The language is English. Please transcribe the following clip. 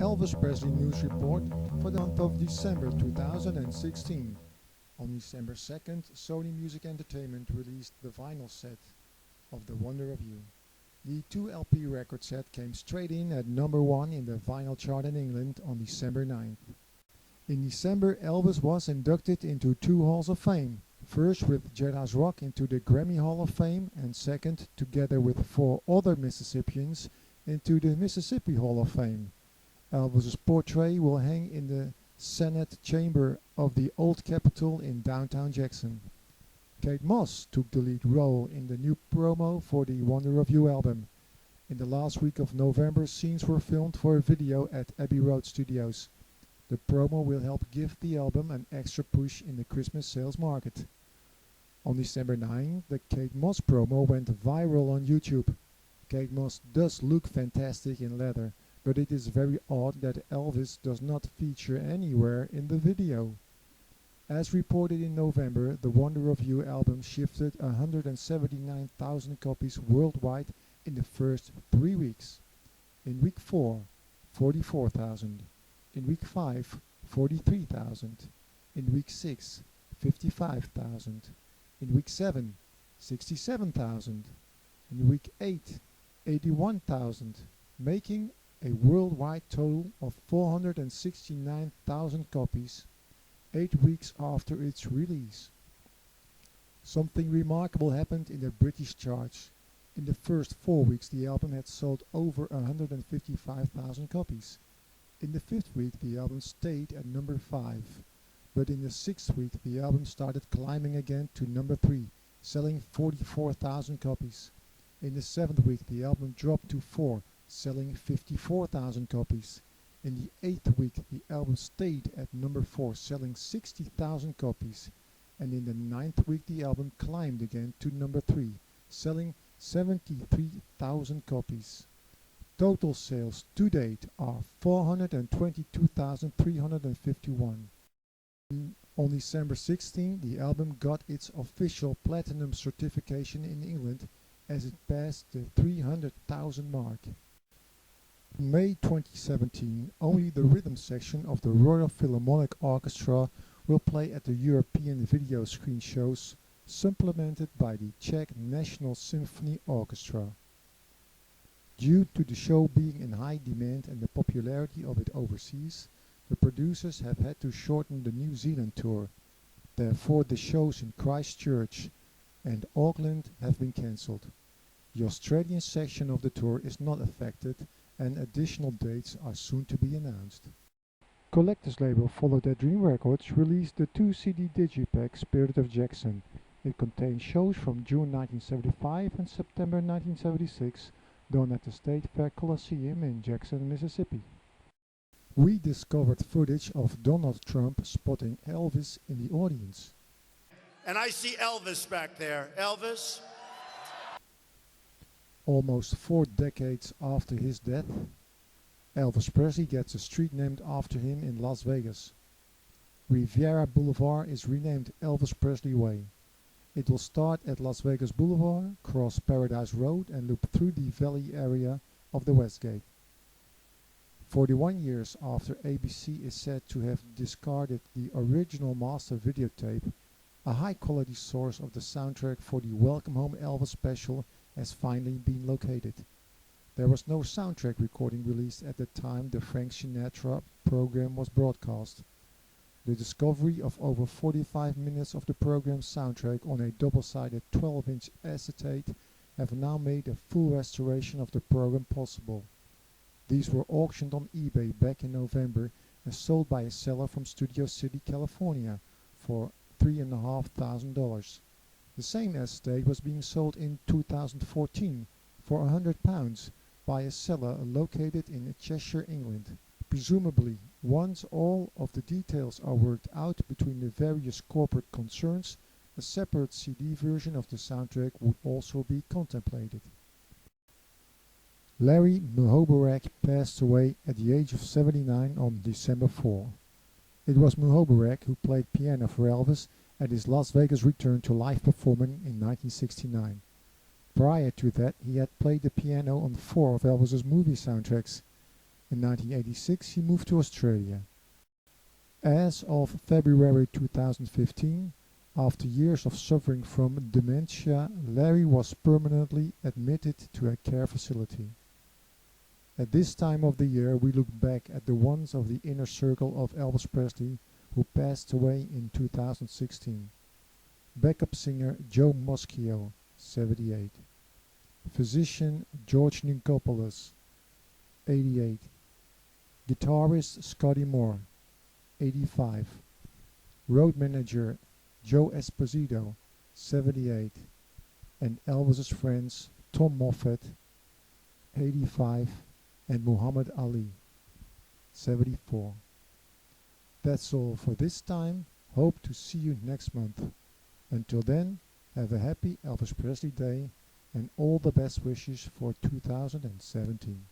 Elvis Presley News Report for the month of December 2016. On December 2nd, Sony Music Entertainment released the vinyl set of The Wonder of You. The 2 LP record set came straight in at number 1 in the vinyl chart in England on December 9th. In December, Elvis was inducted into 2 Halls of Fame, first with Jailhouse Rock into the Grammy Hall of Fame, and second, together with 4 other Mississippians, into the Mississippi Hall of Fame. Elvis's portrait will hang in the Senate chamber of the old Capitol in downtown Jackson. Kate Moss took the lead role in the new promo for the Wonder of You album. In the last week of November, scenes were filmed for a video at Abbey Road Studios. The promo will help give the album an extra push in the Christmas sales market. On December 9, the Kate Moss promo went viral on YouTube. Kate Moss does look fantastic in leather, but it is very odd that Elvis does not feature anywhere in the video. As reported in November, the Wonder of You album shifted 179,000 copies worldwide in the first 3 weeks. In week 4, 44,000. In week 5, 43,000. In week 6, 55,000. In week 7, 67,000. In week 8, 81,000, making a worldwide total of 469,000 copies 8 weeks after its release. Something remarkable happened in the British charts. In the first 4 weeks the album had sold over 155,000 copies. In the 5th week the album stayed at number 5, but in the 6th week the album started climbing again to number 3, selling 44,000 copies. In the 7th week the album dropped to 4, selling 54,000 copies. In the 8th week the album stayed at number 4, selling 60,000 copies. And in the 9th week the album climbed again to number 3, selling 73,000 copies. Total sales to date are 422,351. On December 16, the album got its official platinum certification in England as it passed the 300,000 mark. In May 2017, only the rhythm section of the Royal Philharmonic Orchestra will play at the European video screen shows, supplemented by the Czech National Symphony Orchestra. Due to the show being in high demand and the popularity of it overseas, the producers have had to shorten the New Zealand tour. Therefore, the shows in Christchurch and Auckland have been cancelled. The Australian section of the tour is not affected, and additional dates are soon to be announced. Collector's label Follow That Dream Records released the 2-CD digipack Spirit of Jackson. It contains shows from June 1975 and September 1976, done at the State Fair Coliseum in Jackson, Mississippi. We discovered footage of Donald Trump spotting Elvis in the audience. And I see Elvis back there. Elvis? Almost 4 decades after his death, Elvis Presley gets a street named after him in Las Vegas. Riviera Boulevard is renamed Elvis Presley Way. It will start at Las Vegas Boulevard, cross Paradise Road and loop through the valley area of the Westgate. 41 years after ABC is said to have discarded the original master videotape, a high-quality source of the soundtrack for the Welcome Home Elvis special has finally been located. There was no soundtrack recording released at the time the Frank Sinatra program was broadcast. The discovery of over 45 minutes of the program's soundtrack on a double-sided 12-inch acetate have now made a full restoration of the program possible. These were auctioned on eBay back in November and sold by a seller from Studio City, California for $3,500. The same acetate was being sold in 2014 for £100 by a seller located in Cheshire, England. Presumably, once all of the details are worked out between the various corporate concerns, a separate CD version of the soundtrack would also be contemplated. Larry Muhoberac passed away at the age of 79 on December 4. It was Muhoberac who played piano for Elvis at his Las Vegas return to live performing in 1969. Prior to that, he had played the piano on 4 of Elvis's movie soundtracks. In 1986 he moved to Australia. As of February 2015, after years of suffering from dementia, Larry was permanently admitted to a care facility. At this time of the year we look back at the ones of the inner circle of Elvis Presley who passed away in 2016. Backup singer Joe Moschio, 78. Physician George Ninkopoulos, 88. Guitarist Scotty Moore, 85. Road manager Joe Esposito, 78. And Elvis's friends Tom Moffat, 85. And Muhammad Ali, 74. That's all for this time. Hope to see you next month. Until then, have a happy Elvis Presley Day and all the best wishes for 2017.